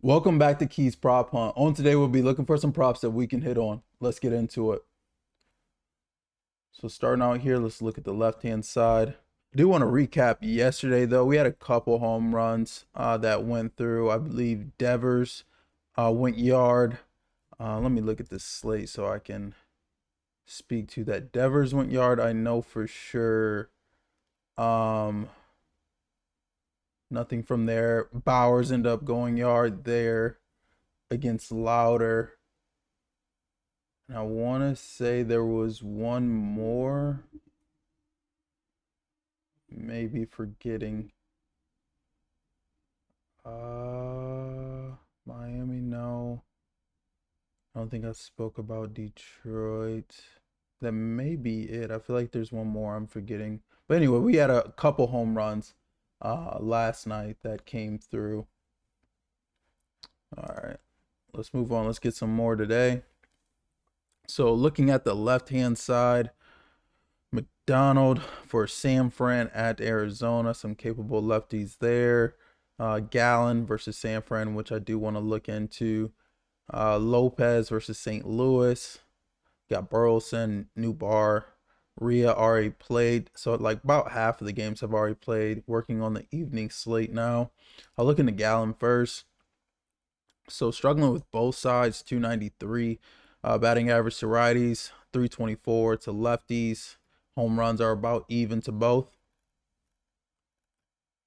Welcome back to Key's Prop Hunt. On today, we'll be looking for some props that we can hit on. Let's get into it. So starting out here, let's look at the left-hand side. I do want to recap yesterday, though. We had a couple home runs that went through. I believe Devers went yard. Let me look at this slate so I can speak to that. Devers went yard, I know for sure. Nothing from there. Bowers ended up going yard there against Louder. And I want to say there was one more. Maybe forgetting. Miami, no. I don't think I spoke about Detroit. That may be it. I feel like there's one more I'm forgetting. But anyway, we had a couple home runs last night that came through. All right, let's move on. Let's get some more today. So looking at the left-hand side, McDonald for San Fran at Arizona. Some capable lefties there. Gallen versus San Fran, which I do want to look into. Lopez versus St. Louis. Got Burleson, New Bar. Rhea already played. So like about half of the games have already played. Working on the evening slate now. I'll look into Gallen first. So struggling with both sides, 293. Batting average to righties, 324 to lefties. Home runs are about even to both.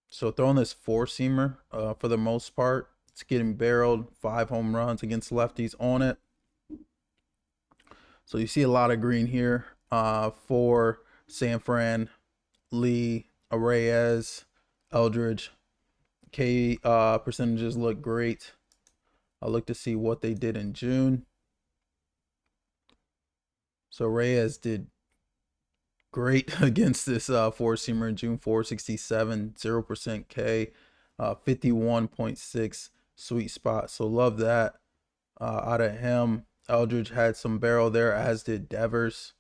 So throwing this four-seamer for the most part. It's getting barreled, 5 home runs against lefties on it. So you see a lot of green here for San Fran, Lee, Reyes, Eldridge. K percentages look great. I'll look to see what they did in June. So Reyes did great against this four-seamer in June. 467, 0% K, 51.6 sweet spot. So love that out of him. Eldridge had some barrel there, as did Devers.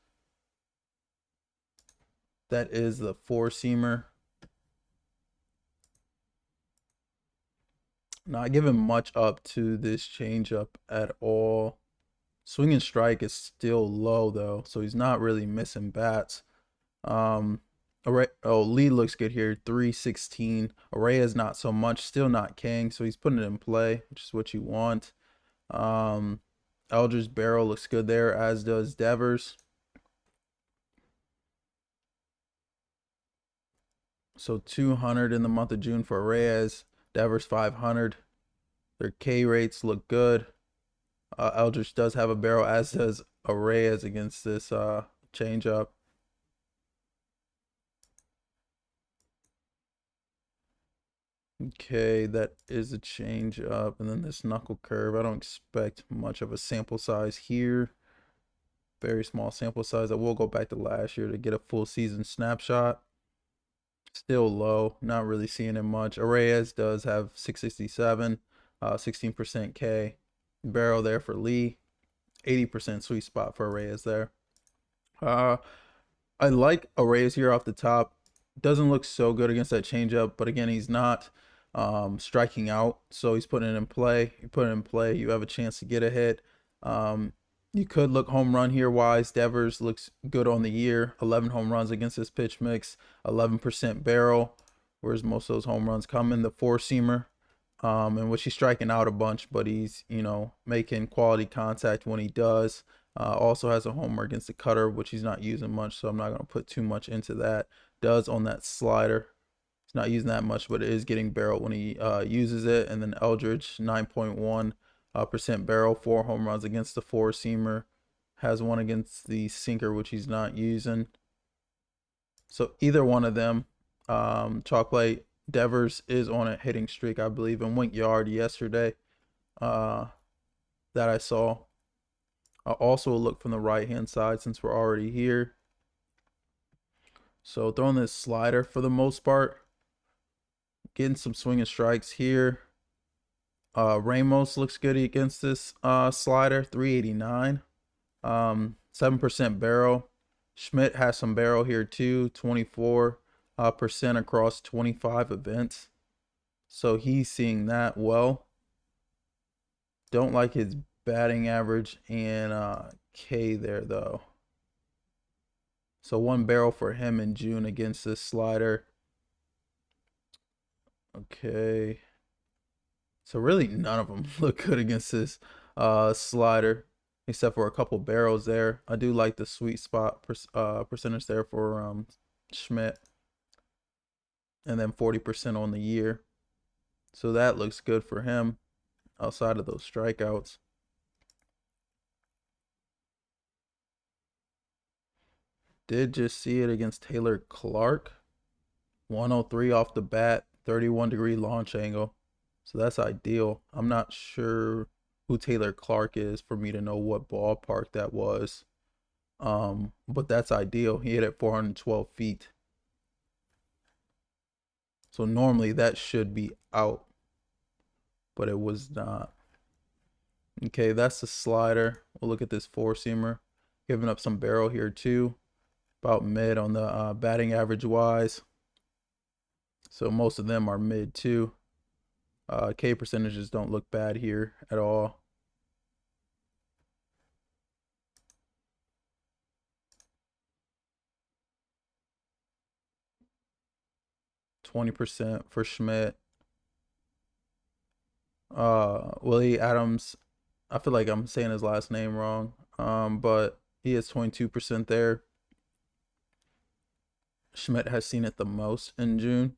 That is the four-seamer. Not giving much up to this changeup at all. Swing and strike is still low though, so he's not really missing bats. Lee looks good here, 316. Arraya's not so much, still not king, so he's putting it in play, which is what you want. Eldridge's barrel looks good there, as does Devers. So 200 in the month of June for Reyes. Devers 500. Their K rates look good. Eldridge does have a barrel, as does Reyes against this changeup. Okay, that is a change up. And then this knuckle curve. I don't expect much of a sample size here. Very small sample size. I will go back to last year to get a full season snapshot. Still low. Not really seeing it much. Reyes does have 667, 16% K. Barrel there for Lee. 80% sweet spot for Reyes there. I like Reyes here off the top. Doesn't look so good against that changeup, but again, he's not striking out, so he's putting it in play. You put it in play, you have a chance to get a hit. You could look home run here wise. Devers looks good on the year. 11 home runs against this pitch mix. 11% barrel. Whereas most of those home runs come in the four-seamer. In which he's striking out a bunch, but he's, making quality contact when he does. Also has a homer against the cutter, which he's not using much, so I'm not going to put too much into that. Does on that slider. He's not using that much, but it is getting barrel when he uses it. And then Eldridge, 9.1% barrel, 4 home runs against the four-seamer. Has one against the sinker, which he's not using. So either one of them, chalk play. Devers is on a hitting streak, I believe, and went yard yesterday that I saw. I'll also look from the right-hand side since we're already here. So throwing this slider for the most part. Getting some swinging strikes here. Ramos looks good against this slider, 389. 7% barrel. Schmidt has some barrel here too, 24%. Percent across 25 events. So he's seeing that well. Don't like his batting average and K there though. So 1 barrel for him in June against this slider. Okay. So really none of them look good against this slider, except for a couple barrels there. I do like the sweet spot percentage there for Schmidt. And then 40% on the year. So that looks good for him outside of those strikeouts. Did just see it against Taylor Clark. 103 off the bat, 31-degree launch angle. So that's ideal. I'm not sure who Taylor Clark is for me to know what ballpark that was. But that's ideal. He hit at 412 feet. So normally that should be out, but it was not. Okay, that's the slider. We'll look at this four-seamer. Giving up some barrel here too. About mid on the batting average wise. So most of them are mid too. K percentages don't look bad here at all. %20 for Schmidt. Willie Adams, I feel like I'm saying his last name wrong. But he has 22% there. Schmidt has seen it the most in June.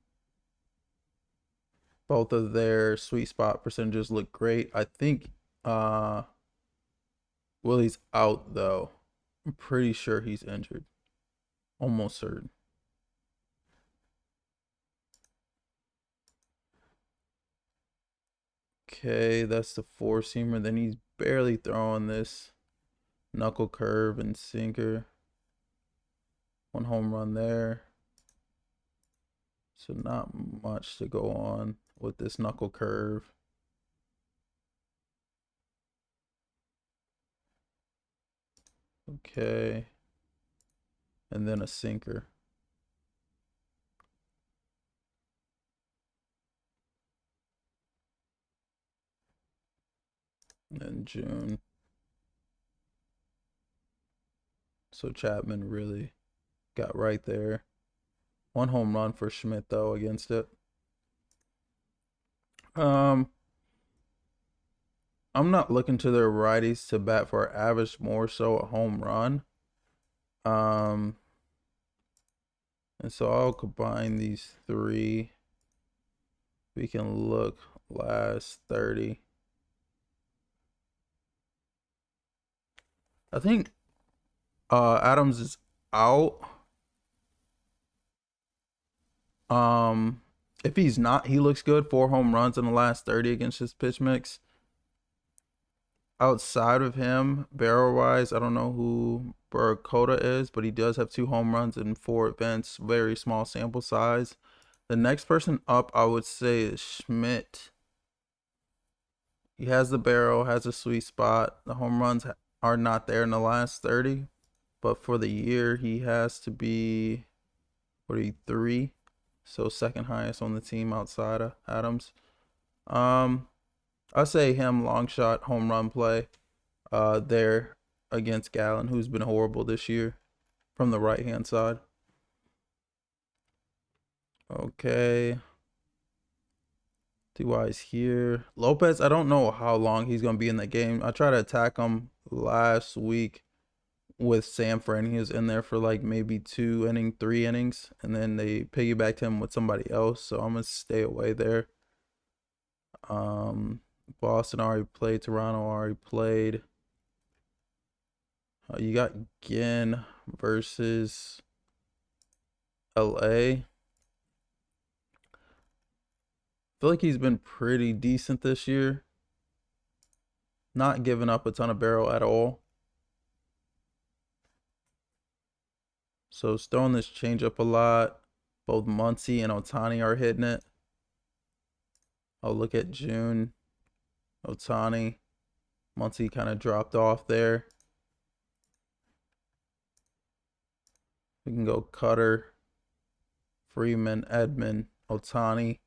Both of their sweet spot percentages look great. I think Willie's out though. I'm pretty sure he's injured. Almost certain. Okay, that's the four-seamer. Then he's barely throwing this knuckle curve and sinker. 1 home run there. So not much to go on with this knuckle curve. Okay. And then a sinker. And June. So Chapman really got right there. 1 home run for Schmidt though against it. I'm not looking to their righties to bat for average, more so a home run. And so I'll combine these three. We can look last 30. I think Adams is out. If he's not, he looks good. 4 home runs in the last 30 against his pitch mix. Outside of him, barrel wise, I don't know who Burkota is, but he does have 2 home runs in 4 events. Very small sample size. The next person up, I would say, is Schmidt. He has the barrel, has a sweet spot. The home runs are not there in the last 30, but for the year, he has to be 3. So second highest on the team outside of Adams. I say him long shot home run play there against Gallen, who's been horrible this year from the right hand side. Okay. DY's here. Lopez, I don't know how long he's gonna be in the game. I tried to attack him last week with Sanford, and he was in there for like maybe 3 innings, and then they piggybacked him with somebody else. So I'm gonna stay away there. Boston already played. Toronto already played. You got Gen versus LA. I feel like he's been pretty decent this year. Not giving up a ton of barrel at all. So it's throwing this changeup a lot. Both Muncy and Otani are hitting it. I'll look at June. Otani. Muncy kind of dropped off there. We can go Cutter, Freeman, Edman, Otani,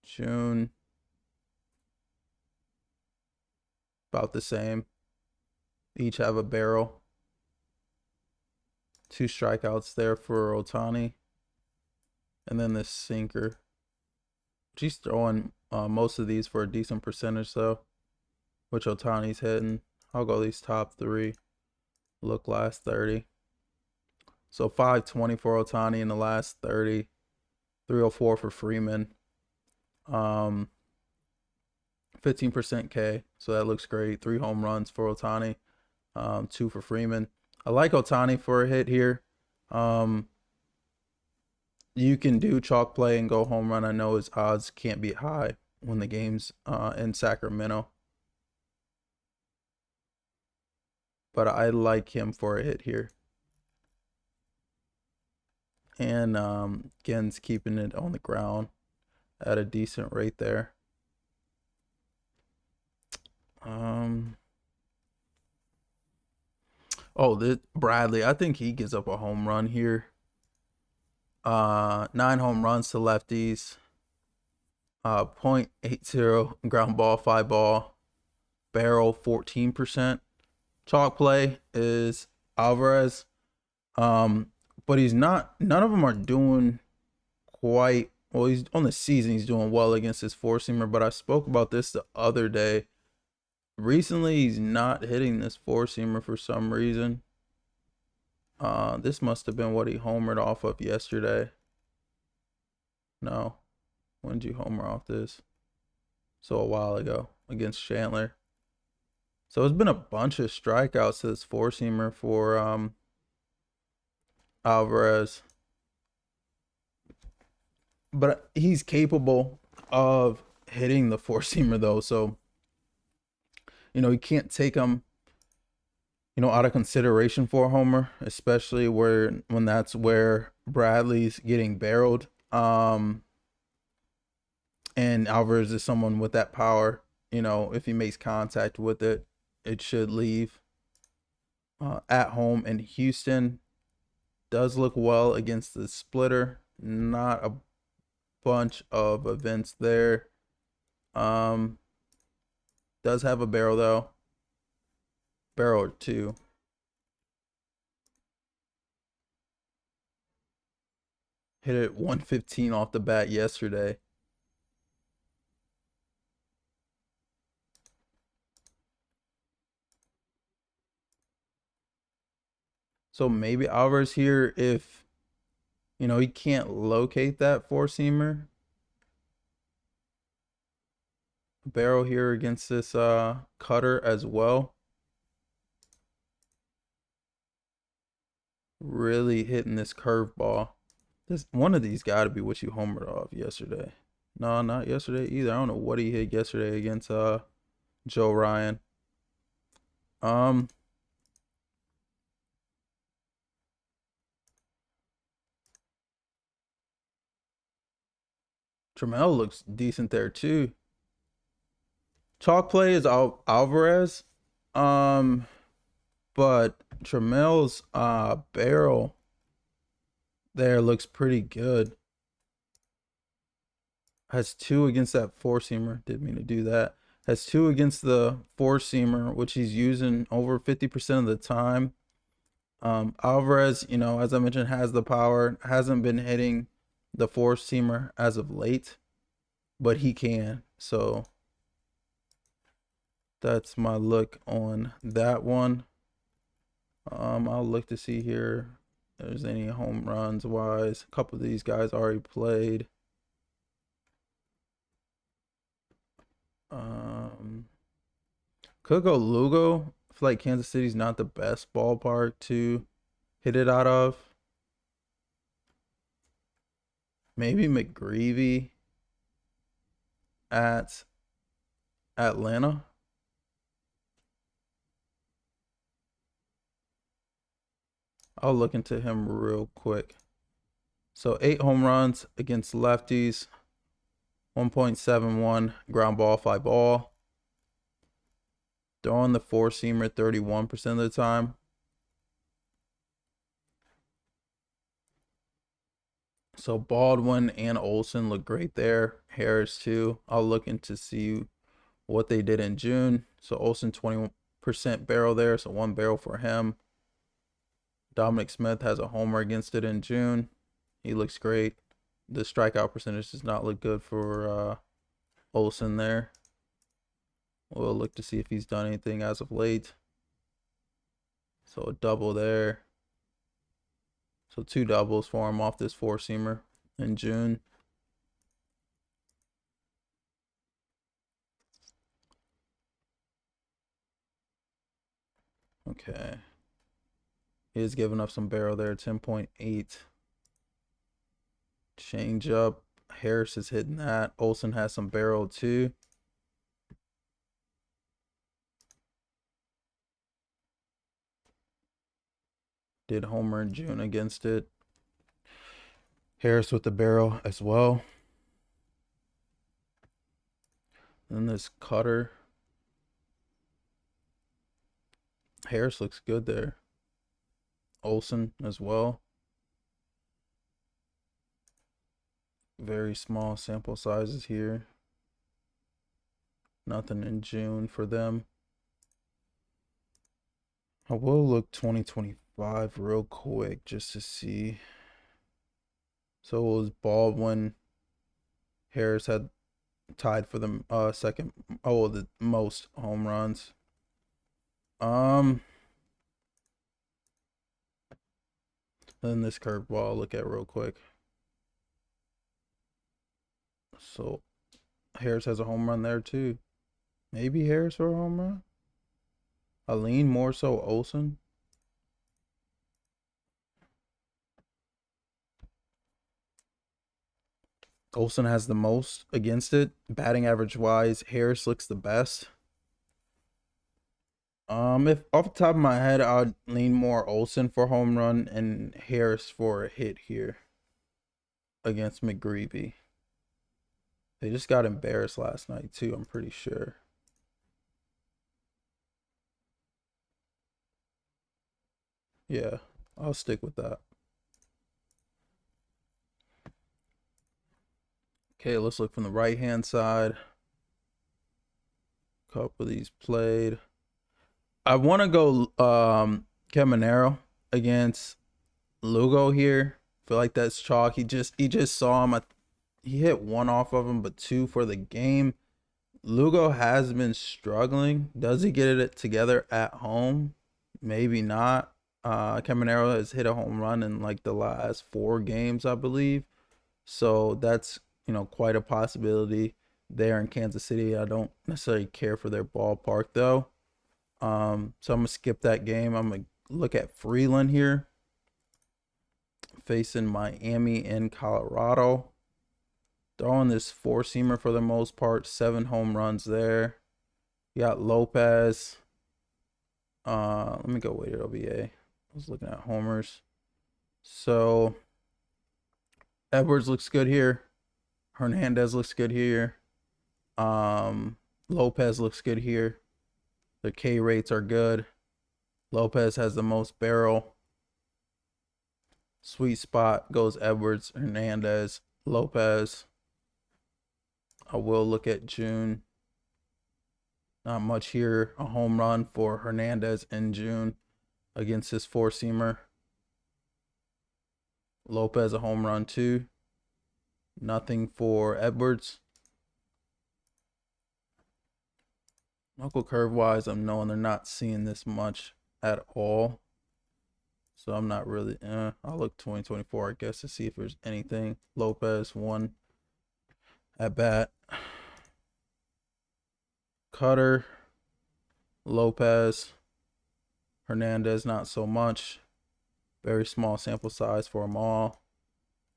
June. about the same. Each have a barrel. 2 strikeouts there for Ohtani. And then this sinker. She's throwing most of these for a decent percentage, though, which Ohtani's hitting. I'll go these top 3. Look last 30. So 520 for Ohtani in the last 30. 304 for Freeman. 15% K. So that looks great. 3 home runs for Ohtani. 2 for Freeman. I like Ohtani for a hit here. You can do chalk play and go home run. I know his odds can't be high when the game's in Sacramento. But I like him for a hit here. And Gen's keeping it on the ground at a decent rate there. This Bradley, I think he gives up a home run here. 9 home runs to lefties. .80 ground ball, 5 ball, barrel 14%. Chalk play is Alvarez. But he's not, none of them are doing quite well. He's on the season, he's doing well against his 4-seamer, but I spoke about this the other day. Recently, he's not hitting this 4-seamer for some reason. This must have been what he homered off of yesterday. No. When did you homer off this? So a while ago against Chandler. So it's been a bunch of strikeouts to this 4-seamer for Alvarez. But he's capable of hitting the 4-seamer though. So, you can't take him, out of consideration for a homer, especially when that's where Bradley's getting barreled. And Alvarez is someone with that power. If he makes contact with it, it should leave. At home in Houston, does look well against the splitter. Not a bunch of events there. Does have a barrel though. Barrel or 2. Hit it 115 off the bat yesterday. So maybe Alvarez here, if he can't locate that 4-seamer. Barrel here against this cutter as well. Really hitting this curveball. One of these got to be what you homered off yesterday. No, not yesterday either. I don't know what he hit yesterday against Joe Ryan. Trammell looks decent there too. Chalk play is Alvarez. But Trammell's barrel there looks pretty good. Has 2 against that 4-seamer. Didn't mean to do that. Has 2 against the 4-seamer, which he's using over 50% of the time. Alvarez, as I mentioned, has the power. Hasn't been hitting the 4-seamer as of late, but he can. So that's my look on that one. I'll look to see here if there's any home runs wise. A couple of these guys already played. Could go Lugo. I feel like Kansas City's not the best ballpark to hit it out of. Maybe McGreevy at Atlanta. I'll look into him real quick. So 8 home runs against lefties. 1.71 ground ball, 5 ball. Throwing the 4-seamer 31% of the time. So Baldwin and Olsen look great there. Harris too. I'll look into see what they did in June. So Olsen 20% barrel there, so 1 barrel for him. Dominic Smith has a homer against it in June. He looks great. The strikeout percentage does not look good for Olsen there. We'll look to see if he's done anything as of late. So a double there. So 2 doubles for him off this 4-seamer in June. Okay. He is giving up some barrel there, 10.8. Change up. Harris is hitting that. Olsen has some barrel too. Did homer in June against it. Harris with the barrel as well. Then this cutter. Harris looks good there. Olsen as well. Very small sample sizes here. Nothing in June for them. I will look 2025 real quick just to see. So it was Baldwin. Harris had tied for the the most home runs. Then this curveball I'll look at real quick. So Harris has a home run there too. Maybe Harris for a home run. I lean more so Olsen. Olsen has the most against it. Batting average wise, Harris looks the best. If off the top of my head, I'd lean more Olsen for home run and Harris for a hit here against McGreevy. They just got embarrassed last night too, I'm pretty sure. Yeah, I'll stick with that. Okay, let's look from the right-hand side. Couple of these played. I want to go Caminero against Lugo here. Feel like that's chalk. He just saw him. He hit 1 off of him, but 2 for the game. Lugo has been struggling. Does he get it together at home? Maybe not. Caminero has hit a home run in like the last 4 games, I believe. So that's, quite a possibility there in Kansas City. I don't necessarily care for their ballpark though. So I'm gonna skip that game. I'm gonna look at Freeland here, facing Miami and Colorado. Throwing this 4-seamer for the most part. 7 home runs there. You got Lopez. Let me go weighted OBA. I was looking at homers. So Edwards looks good here. Hernandez looks good here. Lopez looks good here. The K rates are good. Lopez has the most barrel. Sweet spot goes Edwards, Hernandez, Lopez. I will look at June. Not much here. A home run for Hernandez in June against his 4-seamer. Lopez a home run too. Nothing for Edwards. Knuckle curve wise, I'm knowing they're not seeing this much at all. So I'm not really, I'll look 2024, I guess, to see if there's anything. Lopez 1 at bat. Cutter, Lopez, Hernandez, not so much. Very small sample size for them all.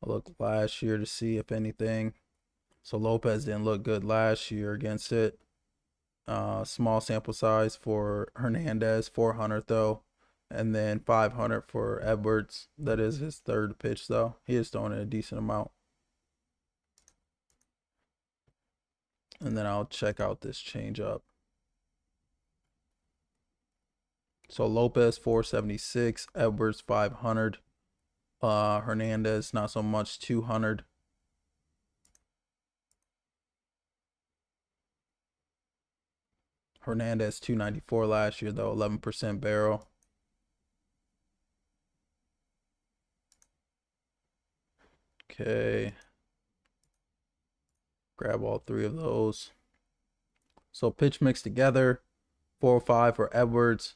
I'll look last year to see if anything. So Lopez didn't look good last year against it. Small sample size for Hernandez, 400 though. And then 500 for Edwards. That is his 3rd pitch though. He is throwing it a decent amount. And then I'll check out this changeup. So Lopez 476, Edwards 500, Hernandez not so much, 200. Hernandez 294 last year though, 11% barrel. Okay. Grab all three of those. So pitch mix together. 405 for Edwards,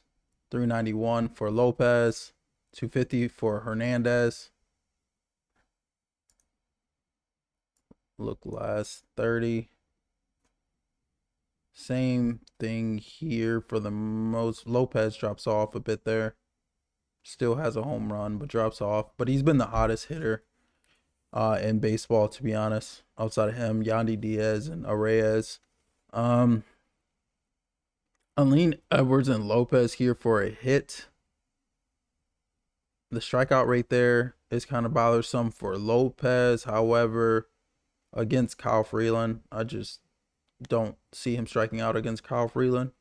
391 for Lopez, 250 for Hernandez. Look last 30. Same thing here for the most. Lopez drops off a bit there. Still has a home run, but drops off. But he's been the hottest hitter in baseball, to be honest. Outside of him, Yandy Diaz and Arraez. Aline Edwards and Lopez here for a hit. The strikeout rate there is kind of bothersome for Lopez. However, against Kyle Freeland, I just don't see him striking out against Kyle Freeland.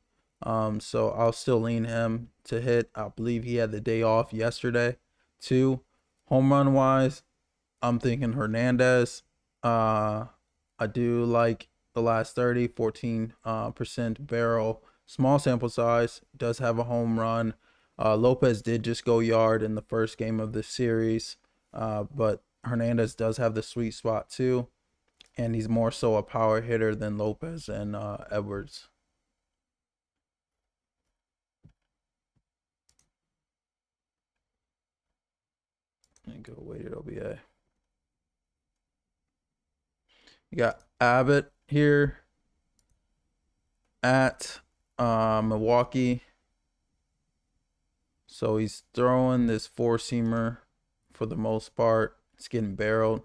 So I'll still lean him to hit. I believe he had the day off yesterday too. Home run wise, I'm thinking Hernandez. I do like the last 30, 14% barrel. Small sample size, does have a home run. Lopez did just go yard in the first game of the series, but Hernandez does have the sweet spot too, and he's more so a power hitter than Lopez and Edwards. And go weighted OBA. You got Abbott here at Milwaukee. So he's throwing this four-seamer for the most part. It's getting barreled.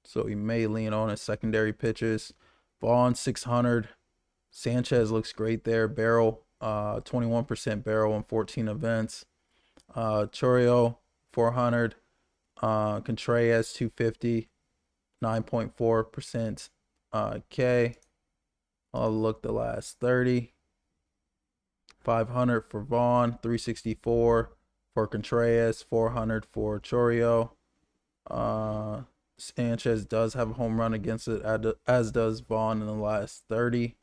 So he may lean on his secondary pitches. Vaughn 600. Sanchez looks great there. Barrel, 21% barrel in 14 events. Choreo 400. Contreras 250. 9.4% K. I'll look the last 30. 500 for Vaughn, 364 for Contreras, 400 for Choreo. Sanchez does have a home run against it, as does Vaughn in the last 30.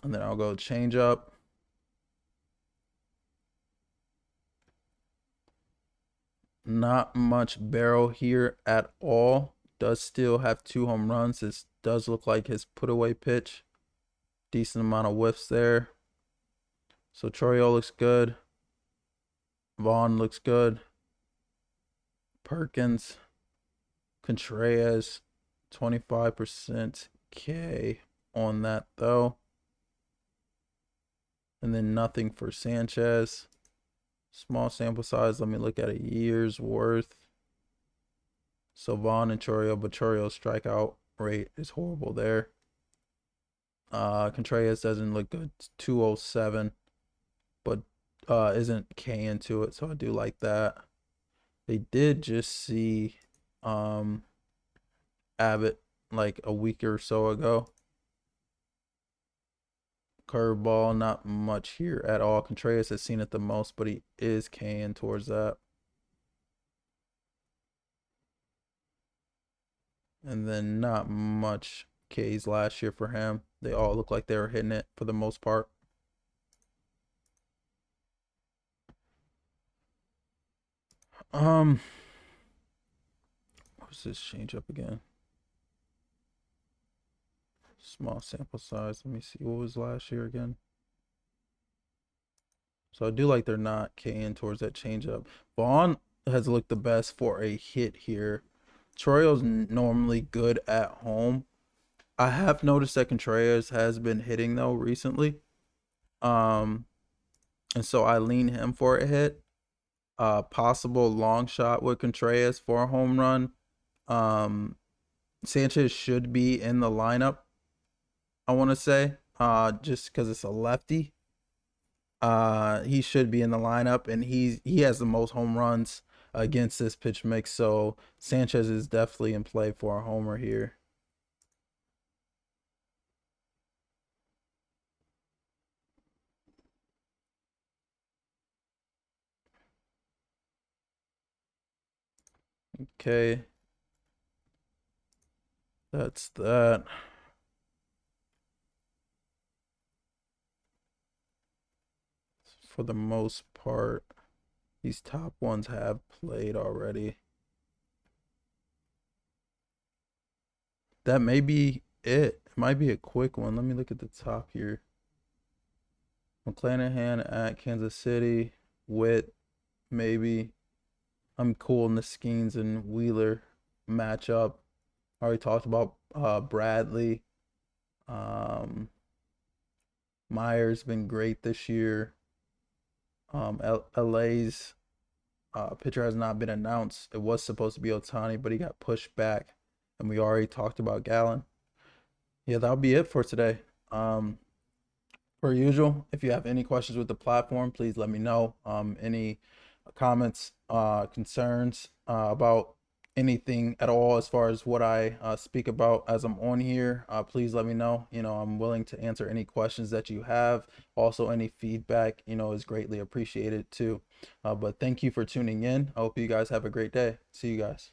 And then I'll go change up. Not much barrel here at all. Does still have 2 home runs. This does look like his put away pitch. Decent amount of whiffs there. So Choreo looks good. Vaughn looks good. Perkins, Contreras, 25% K on that though. And then nothing for Sanchez. Small sample size. Let me look at a year's worth. So Vaughn and Choreo, but Choreo's strikeout rate is horrible there. Contreras doesn't look good. It's 207, but isn't K into it, so I do like that. They did just see Abbott like a week or so ago. Curveball, not much here at all. Contreras has seen it the most, but he is K'ing towards that. And then not much Ks last year for him. They all look like they were hitting it for the most part. What's this change up again? Small sample size. Let me see. What was last year again? So I do like they're not K'ing towards that changeup. Vaughn has looked the best for a hit here. Chorio's normally good at home. I have noticed that Contreras has been hitting though recently. And so I lean him for a hit. Possible long shot with Contreras for a home run. Sanchez should be in the lineup, I want to say, just because it's a lefty. He should be in the lineup, and he has the most home runs against this pitch mix. So Sanchez is definitely in play for a homer here. Okay. That's that. For the most part, these top ones have played already. That may be it. It might be a quick one. Let me look at the top here. McClanahan at Kansas City. Witt, maybe. I'm cool in the Skeens and Wheeler matchup. I already talked about Bradley. Um, Myers been great this year. LA's pitcher has not been announced. It was supposed to be Otani, but he got pushed back. And we already talked about Gallen. Yeah, that'll be it for today. Per usual, if you have any questions with the platform, please let me know. Any comments, concerns about anything at all as far as what I speak about as I'm on here, please let me know. I'm willing to answer any questions that you have. Also, any feedback, is greatly appreciated too. But thank you for tuning in. I hope you guys have a great day. See you guys.